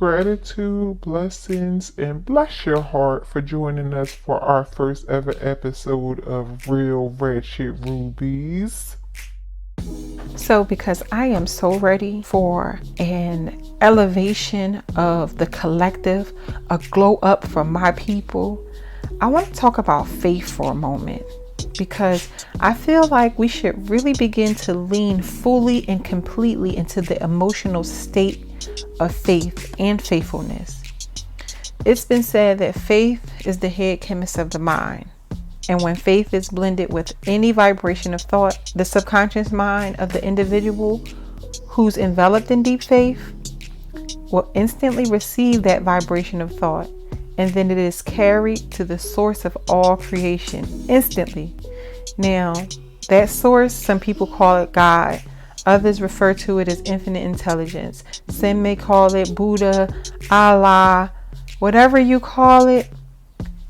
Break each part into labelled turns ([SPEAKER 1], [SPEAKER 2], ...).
[SPEAKER 1] Gratitude, blessings, and bless your heart for joining us for our first ever episode of Real Ratchet Rubies.
[SPEAKER 2] So, because I am so ready for an elevation of the collective, a glow up for my people, I want to talk about faith for a moment, because I feel like we should really begin to lean fully and completely into the emotional state of faith and faithfulness. It's been said that faith is the head chemist of the mind. And when faith is blended with any vibration of thought, the subconscious mind of the individual who's enveloped in deep faith will instantly receive that vibration of thought. And then it is carried to the source of all creation instantly. Now, that source, some people call it God. Others refer to it as infinite intelligence. Some may call it Buddha, Allah, whatever you call it.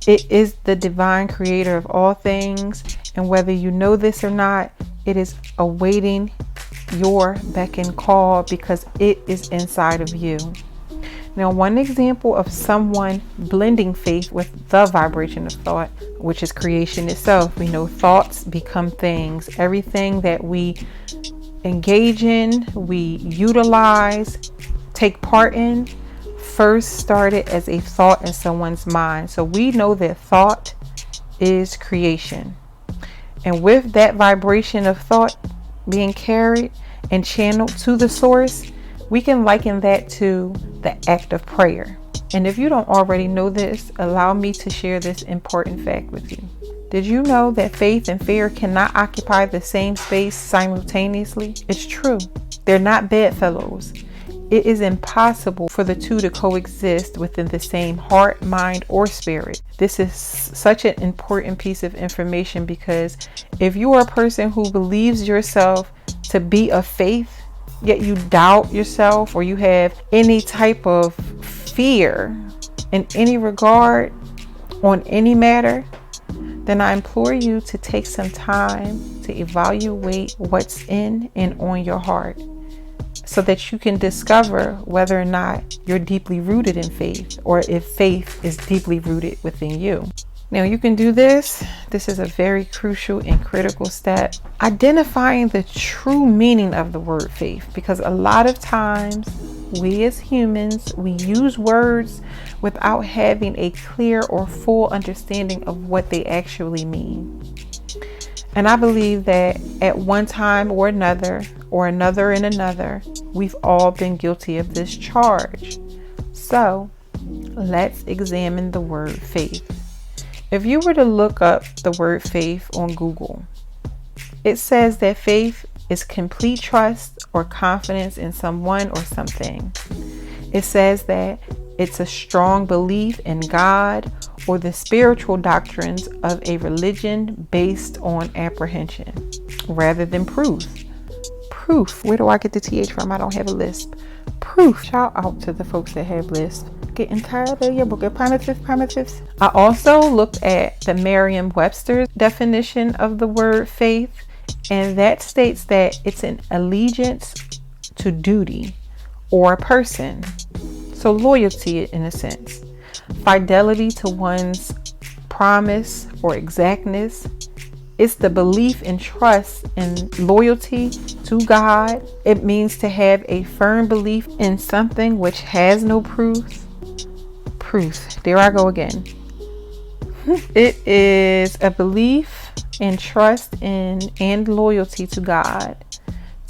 [SPEAKER 2] It is the divine creator of all things, and whether you know this or not, it is awaiting your beck and call because it is inside of you. Now, one example of someone blending faith with the vibration of thought, which is creation itself. We know thoughts become things. Everything that we engage in, we utilize, take part in, first started as a thought in someone's mind. So we know that thought is creation. And with that vibration of thought being carried and channeled to the source, we can liken that to the act of prayer. And if you don't already know this, allow me to share this important fact with you. Did you know that faith and fear cannot occupy the same space simultaneously? It's true. They're not bedfellows. It is impossible for the two to coexist within the same heart, mind, or spirit. This is such an important piece of information because if you are a person who believes yourself to be of faith, yet you doubt yourself or you have any type of fear in any regard on any matter, then I implore you to take some time to evaluate what's in and on your heart, so that you can discover whether or not you're deeply rooted in faith or if faith is deeply rooted within you. Now, you can do this. This is a very crucial and critical step. Identifying the true meaning of the word faith, because a lot of times we as humans, we use words without having a clear or full understanding of what they actually mean. And I believe that at one time or another and another, we've all been guilty of this charge. So let's examine the word faith. If you were to look up the word faith on Google, it says that faith is complete trust or confidence in someone or something. It says that it's a strong belief in God or the spiritual doctrines of a religion based on apprehension rather than proof. Proof. Where do I get the TH from? I don't have a lisp. Proof. Shout out to the folks that have lisp. Getting tired of your book of primitives. I also looked at the Merriam-Webster's definition of the word faith, and that states that it's an allegiance to duty or a person. So loyalty in a sense. Fidelity to one's promise or exactness. It's the belief and trust and loyalty to God. It means to have a firm belief in something which has no proof. There I go again. It is a belief and trust in and loyalty to God.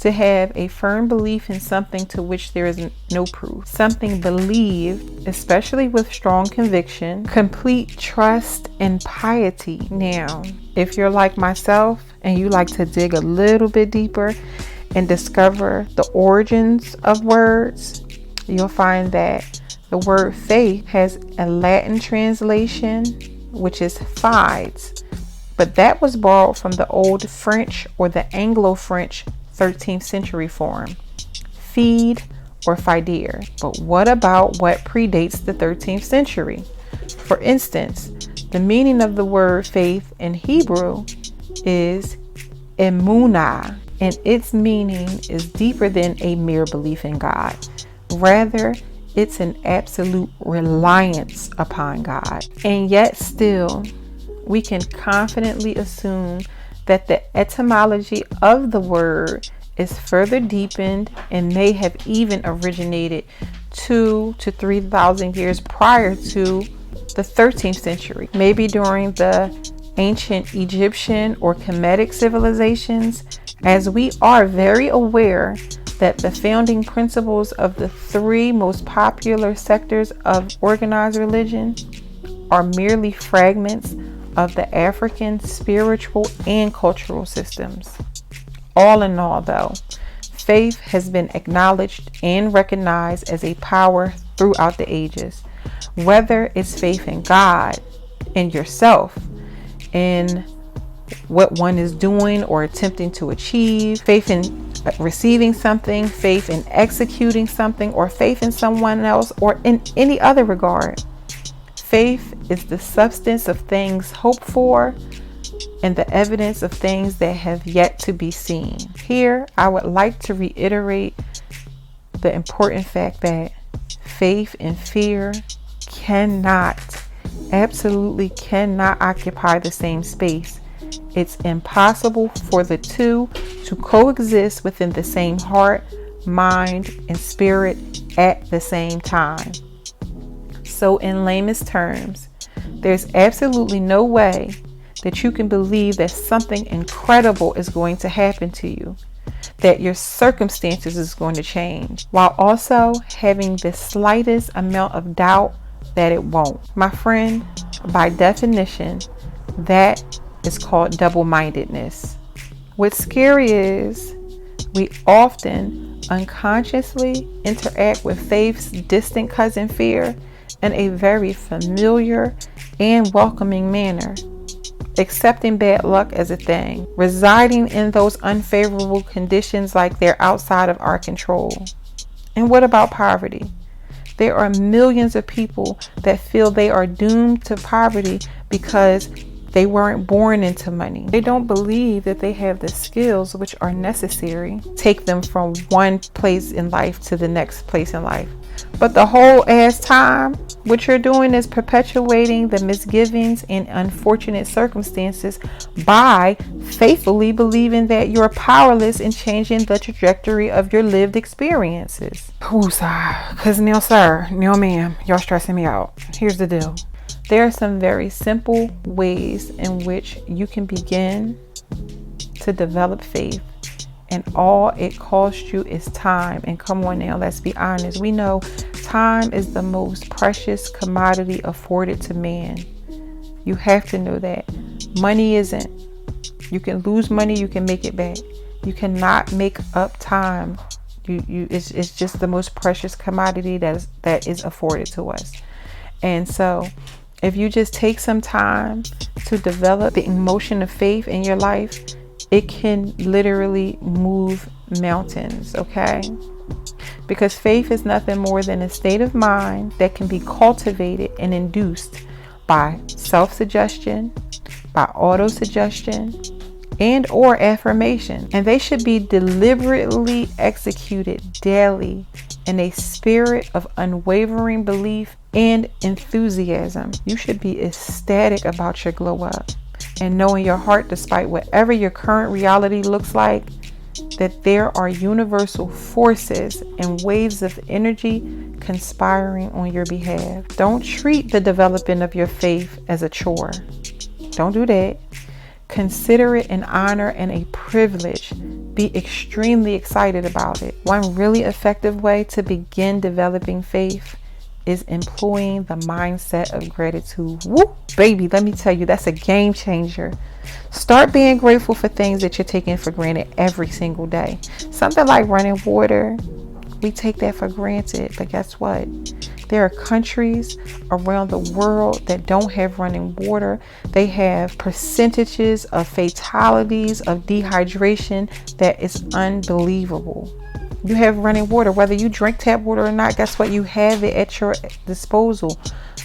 [SPEAKER 2] To have a firm belief in something to which there is no proof. Something believed, especially with strong conviction, complete trust and piety. Now, if you're like myself and you like to dig a little bit deeper and discover the origins of words, you'll find that the word faith has a Latin translation, which is fides, but that was borrowed from the Old French or the Anglo-French 13th century form, feed or fider. But what about what predates the 13th century? For instance, the meaning of the word faith in Hebrew is emunah, and its meaning is deeper than a mere belief in God. Rather, It's an absolute reliance upon God. And yet still, we can confidently assume that the etymology of the word is further deepened and may have even originated 2 to 3,000 years prior to the 13th century, maybe during the ancient Egyptian or Kemetic civilizations, as we are very aware that the founding principles of the 3 most popular sectors of organized religion are merely fragments of the African spiritual and cultural systems. All in all, though, faith has been acknowledged and recognized as a power throughout the ages. Whether it's faith in God, in yourself, in what one is doing or attempting to achieve, faith in receiving something, faith in executing something, or faith in someone else, or in any other regard. Faith is the substance of things hoped for and the evidence of things that have yet to be seen. Here, I would like to reiterate the important fact that faith and fear absolutely cannot occupy the same space. It's impossible for the two to coexist within the same heart, mind, and spirit at the same time. So in lamest terms, there's absolutely no way that you can believe that something incredible is going to happen to you, that your circumstances is going to change, while also having the slightest amount of doubt that it won't. My friend, by definition, that is called double-mindedness. What's scary is we often unconsciously interact with faith's distant cousin fear in a very familiar and welcoming manner, accepting bad luck as a thing, residing in those unfavorable conditions like they're outside of our control. And what about poverty? There are millions of people that feel they are doomed to poverty because they weren't born into money. They don't believe that they have the skills which are necessary to take them from one place in life to the next place in life. But the whole ass time, what you're doing is perpetuating the misgivings and unfortunate circumstances by faithfully believing that you're powerless in changing the trajectory of your lived experiences. Because sir, ma'am, y'all stressing me out. Here's the deal. There are some very simple ways in which you can begin to develop faith, and all it costs you is time. And come on now, let's be honest. We know time is the most precious commodity afforded to man. You have to know that. Money isn't. You can lose money, you can make it back. You cannot make up time. It's just the most precious commodity that is afforded to us. And so if you just take some time to develop the emotion of faith in your life, it can literally move mountains, okay? Because faith is nothing more than a state of mind that can be cultivated and induced by self-suggestion, by auto-suggestion, and or affirmation. And they should be deliberately executed daily in a spirit of unwavering belief and enthusiasm. You should be ecstatic about your glow up and know in your heart, despite whatever your current reality looks like, that there are universal forces and waves of energy conspiring on your behalf. Don't treat the developing of your faith as a chore. Don't do that. Consider it an honor and a privilege. Be extremely excited about it. One really effective way to begin developing faith is employing the mindset of gratitude. Woo, baby, let me tell you, that's a game changer. Start being grateful for things that you're taking for granted every single day. Something like running water, we take that for granted, but guess what? There are countries around the world that don't have running water. They have percentages of fatalities of dehydration that is unbelievable. You have running water, whether you drink tap water or not, guess what? You have it at your disposal,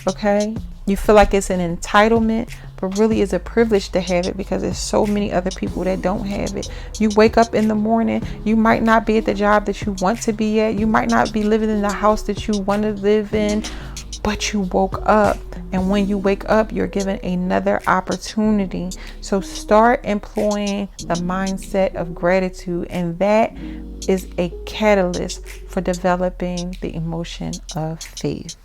[SPEAKER 2] okay? You feel like it's an entitlement, but really is a privilege to have it because there's so many other people that don't have it. You wake up in the morning, you might not be at the job that you want to be at, you might not be living in the house that you want to live in, but you woke up. And when you wake up, you're given another opportunity. So start employing the mindset of gratitude, and that is a catalyst for developing the emotion of faith.